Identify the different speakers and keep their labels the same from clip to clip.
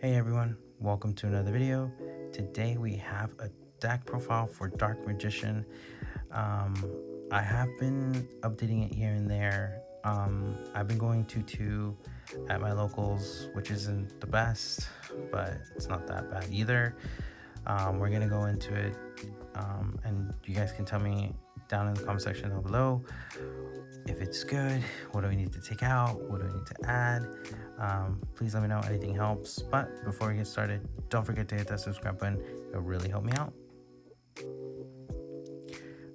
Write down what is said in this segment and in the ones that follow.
Speaker 1: Hey everyone, welcome to another video. Today we have a deck profile for Dark Magician. I have been updating it here and there. I've been going 2-2 at my locals, which isn't the best, but it's not that bad either. We're gonna go into it, and you guys can tell me down in the comment section down below if it's good, what do we need to take out, what do we need to add. Please let me know, anything helps. But before we get started, don't forget to hit that subscribe button, it'll really help me out.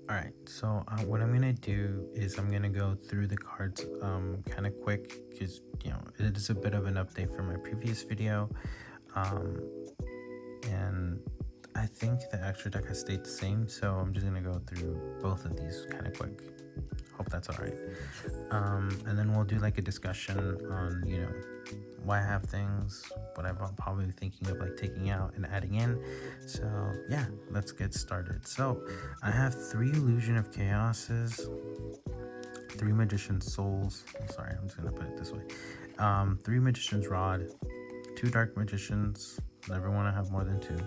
Speaker 1: Alright, so what I'm gonna do is I'm gonna go through the cards kind of quick, because it is a bit of an update from my previous video, and I think the extra deck has stayed the same, so I'm just gonna go through both of these kind of quick. Hope that's all right. And then we'll do like a discussion on why I have things, what I'm probably thinking of like taking out and adding in. So yeah, let's get started. So I have 3 Illusion of Chaoses, 3 Magician Souls. Sorry, I'm just gonna put it this way. 3 Magician's Rod, 2 Dark Magicians. Never want to have more than 2.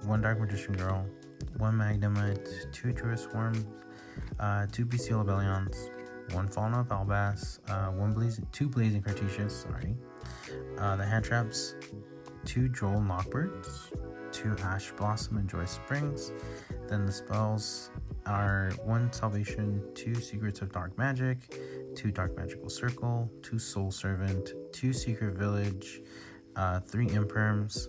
Speaker 1: 1 Dark Magician Girl, 1 Magnemite, 2 Druid Worms, 2 Bystial Rebellions, 1 Fallen of Albas, 2 Blazing Cartesius, sorry. The hand traps, 2 Joel Knockbirds, 2 Ash Blossom and Joy Springs. Then the spells are 1 Salvation, 2 Secrets of Dark Magic, 2 Dark Magical Circle, 2 Soul Servant, 2 Secret Village, 3 Imperms,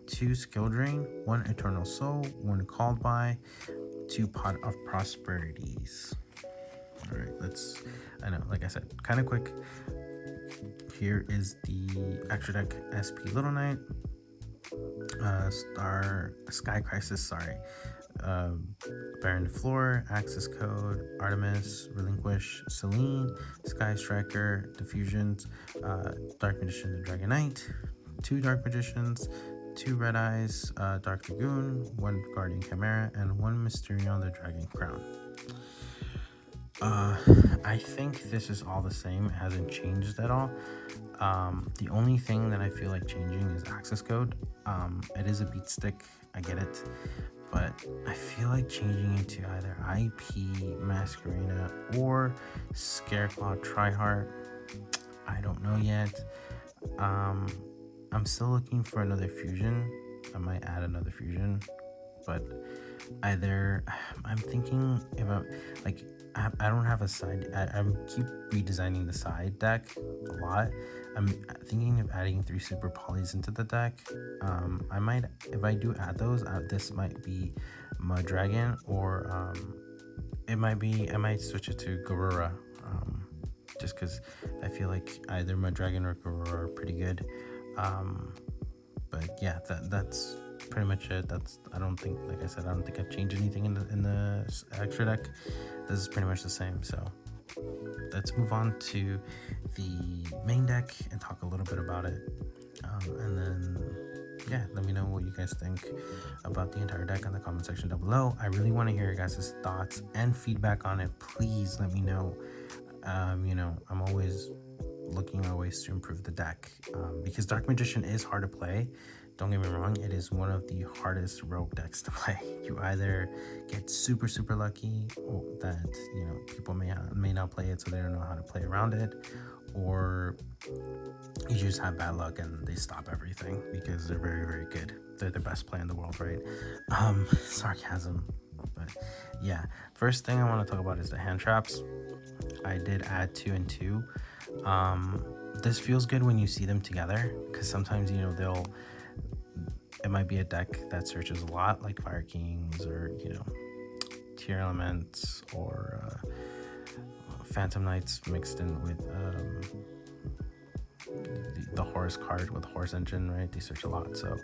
Speaker 1: 2 Skill Drain, 1 Eternal Soul, 1 Called By, 2 Pot of Prosperities. Alright, I know, like I said, kind of quick. Here is the extra deck SP Little Knight, Sky Crisis, sorry, Baron Floor, Axis Code, Artemis, Relinquish, Celine, Sky Striker, Diffusions, Dark Magician, the Dragon Knight, 2 Dark Magicians, 2 Red Eyes, Dark Dragoon, 1 Guardian Chimera, and 1 Mysterion, the Dragon Crown. I think this is all the same. It hasn't changed at all. The only thing that I feel like changing is access code. It is a beat stick, I get it, but I feel like changing it to either IP, Masquerena, or Scareclaw Tryhard. I don't know yet. I'm still looking for another fusion. I might add another fusion, but either I'm thinking if I don't have a side. I'm keep redesigning the side deck a lot. I'm thinking of adding 3 super polys into the deck. I might, if I do add those, this might be Mud Dragon, or it might be, I might switch it to Garura, just because I feel like either Mud Dragon or Garura are pretty good. But yeah, that's pretty much it. I don't think, like I said, I don't think I've changed anything in the extra deck. This is pretty much the same. So let's move on to the main deck and talk a little bit about it, and then yeah, let me know what you guys think about the entire deck in the comment section down below. I really want to hear your guys' thoughts and feedback on it. Please let me know. I'm always looking at ways to improve the deck, because Dark Magician is hard to play. Don't get me wrong, it is one of the hardest rogue decks to play. You either get super lucky, or that people may not play it, so they don't know how to play around it, or you just have bad luck and they stop everything because they're very good. They're the best player in the world, right? Sarcasm. But yeah, first thing I want to talk about is the hand traps. I did add 2 and 2. This feels good when you see them together, because sometimes it might be a deck that searches a lot, like Fire Kings, or Tier Elements, or Phantom Knights mixed in with the Horse card with Horse Engine, right? They search a lot. So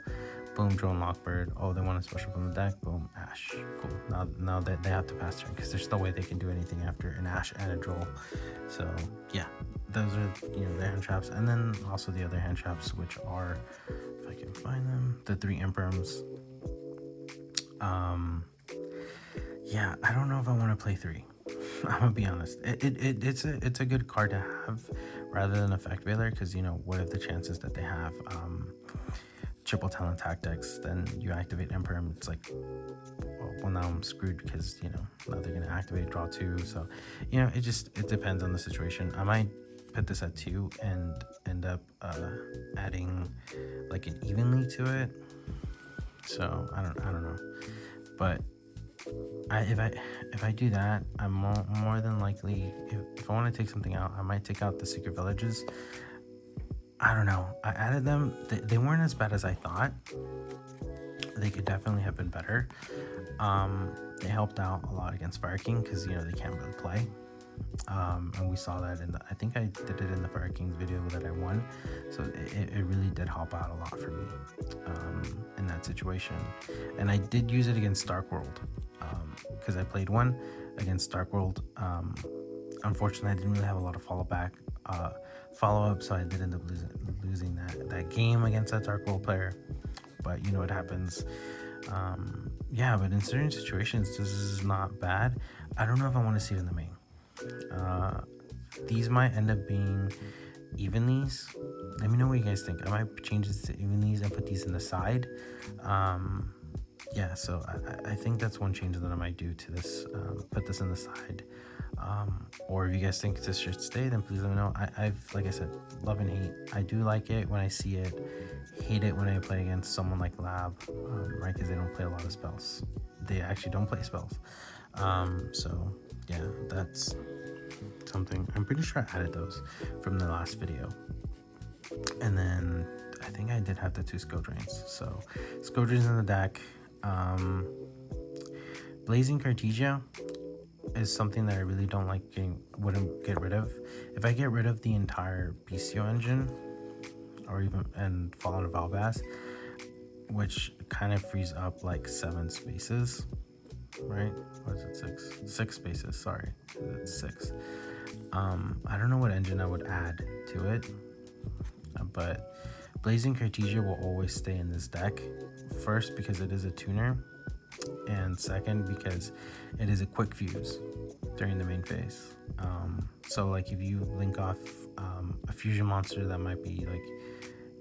Speaker 1: boom, Drone Lockbird. Oh, they want a special from the deck. Boom, Ash. Cool. Now that they have to pass turn, because there's no way they can do anything after an Ash and a Droll. So yeah, those are the hand traps, and then also the other hand traps, which are, if I can find them, the 3 Imperms. Yeah, I don't know if I want to play 3. I'm gonna be honest. It's a good card to have, rather than Effect Veiler, because, you know, what are the chances that they have triple talent tactics? Then you activate Imperm, it's like, well, now I'm screwed, because, you know, now they're gonna activate draw 2. So, you know, it depends on the situation. I might put this at 2 and end up adding like an evenly to it. So I don't know, but if I do that, I'm more than likely, if I want to take something out, I might take out the secret villages. I don't know, I added them, they weren't as bad as I thought. They could definitely have been better. They helped out a lot against Fire King, because, you know, they can't really play. And we saw that I think I did it in the Fire King's video that I won. So it really did help out a lot for me in that situation. And I did use it against Dark World, because I played one against Dark World. Unfortunately, I didn't really have a lot of follow up, so I did end up losing that game against that Dark World player. But you know what happens. Yeah, but in certain situations, this is not bad. I don't know if I want to see it in the main. These might end up being evenlies. Let me know what you guys think. I might change this to evenlies and put these in the side. Yeah, so I think that's one change that I might do to this. Put this in the side. Or if you guys think this should stay, then please let me know. I've, like I said, love and hate. I do like it when I see it, hate it when I play against someone like Lab, right? Because they don't play a lot of spells. They actually don't play spells. So yeah, that's something. I'm pretty sure I added those from the last video. And then I think I did have the 2 skill drains. So skill drains in the deck. Blazing Cartesia is something that I really don't like wouldn't get rid of. If I get rid of the entire Bystial engine, or even and Fallen of Valbass, which kind of frees up like 7 spaces, right? Or is it 6? 6 spaces, sorry. It's 6. I don't know what engine I would add to it, but Blazing Cartesia will always stay in this deck. First, because it is a tuner, and second, because it is a quick fuse during the main phase. So like if you link off a fusion monster that might be like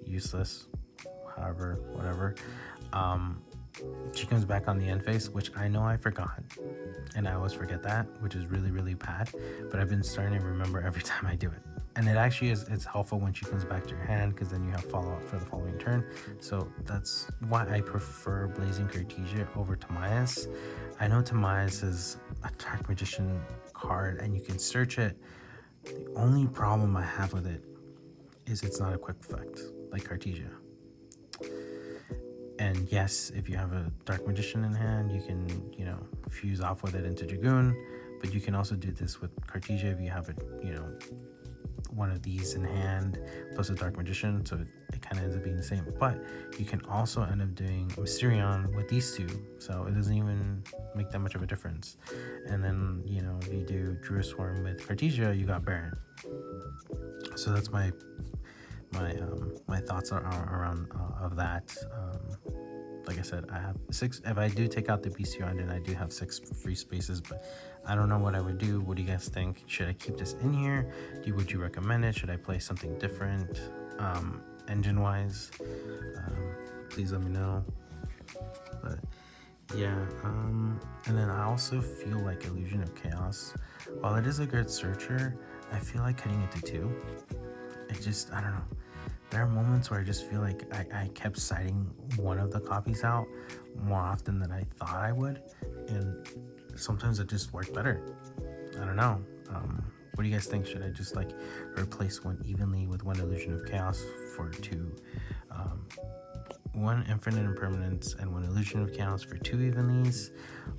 Speaker 1: useless, however, whatever, she comes back on the end phase, which I know I forgot, and I always forget that, which is really, really bad, but I've been starting to remember every time I do it. And it actually it's helpful when she comes back to your hand, because then you have follow-up for the following turn. So that's why I prefer Blazing Cartesia over Timaeus. I know Timaeus is a Dark Magician card and you can search it. The only problem I have with it is it's not a quick effect like Cartesia. And yes, if you have a Dark Magician in hand, you can, you know, fuse off with it into Dragoon, but you can also do this with Cartesia if you have a, you know, one of these in hand plus a Dark Magician, so it kind of ends up being the same. But you can also end up doing Mysterion with these 2, so it doesn't even make that much of a difference. And then, you know, if you do Druid Swarm with Cartesia, you got Baron. So that's my thoughts are around of that. Like I said, I have 6. If I do take out the Bystial engine, I do have 6 free spaces, but I don't know what I would do. What do you guys think? Should I keep this in here? Would you recommend it? Should I play something different, engine wise? Please let me know. But yeah, and then I also feel like Illusion of Chaos, while it is a good searcher, I feel like cutting it to 2. It just, I don't know. There are moments where I just feel like I kept citing one of the copies out more often than I thought I would, and sometimes it just worked better. I don't know. What do you guys think? Should I just like replace one evenly with one Illusion of Chaos for 2, 1 Infinite Impermanence and 1 Illusion of Chaos for 2 evenlies,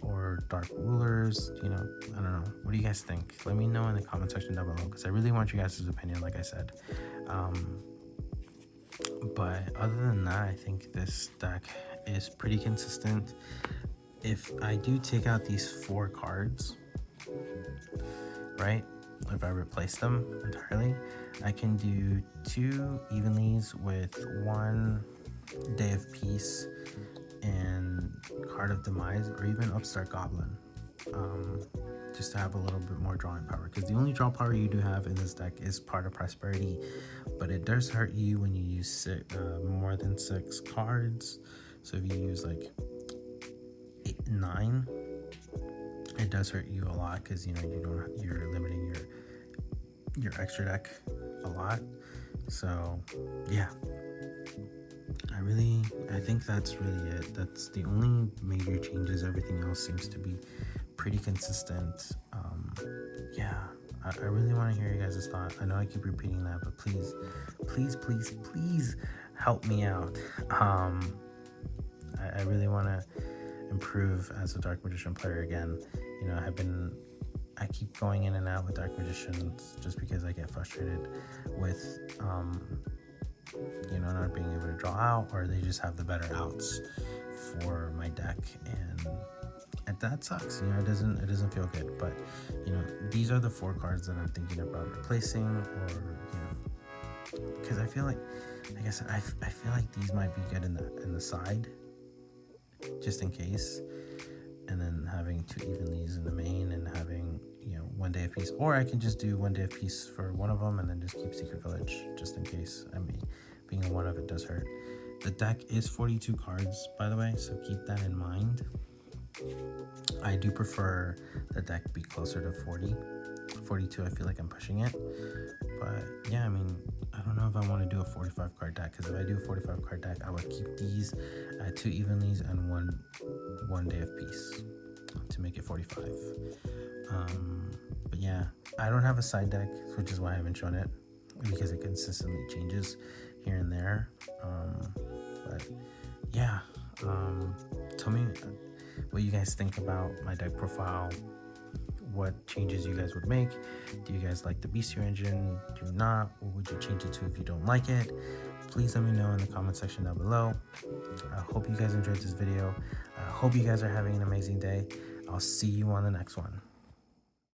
Speaker 1: or Dark Rulers? You know, I don't know. What do you guys think? Let me know in the comment section down below, because I really want you guys' opinion, like I said. But other than that, I think this deck is pretty consistent. If I do take out these 4 cards, right, if I replace them entirely, I can do 2 evenlies with 1 Day of Peace and Card of Demise, or even Upstart Goblin. just to have a little bit more drawing power, because the only draw power you do have in this deck is part of Prosperity, but it does hurt you when you use more than 6 cards. So if you use like 8, 9, it does hurt you a lot, because you're limiting your extra deck a lot. So yeah, I think that's really it. That's the only major changes. Everything else seems to be pretty consistent. Yeah, I really want to hear you guys' thoughts. I know I keep repeating that, but please help me out. I really want to improve as a Dark Magician player again. I keep going in and out with Dark Magicians just because I get frustrated with not being able to draw out, or they just have the better outs for my deck, and that sucks. It doesn't feel good. But these are the 4 cards that I'm thinking about replacing, or because I feel like I said, I feel like these might be good in the side, just in case, and then having 2 Evenlies in the main, and having 1 day of peace, or I can just do 1 day of peace for one of them and then just keep Secret Village just in case. I mean, being a 1 of it does hurt. The deck is 42 cards, by the way, so keep that in mind. I do prefer the deck be closer to 40. 42, I feel like I'm pushing it, but yeah, I mean, I don't know if I want to do a 45 card deck, because if I do a 45 card deck, I would keep these at 2 Evenlies and one day of peace to make it 45. But yeah, I don't have a side deck, which is why I haven't shown it, because it consistently changes here and there. But yeah, tell me what you guys think about my deck profile, what changes you guys would make. Do you guys like the Bystial engine? Do you not? What would you change it to if you don't like it? Please let me know in the comment section down below. I hope you guys enjoyed this video. I hope you guys are having an amazing day. I'll see you on the next one.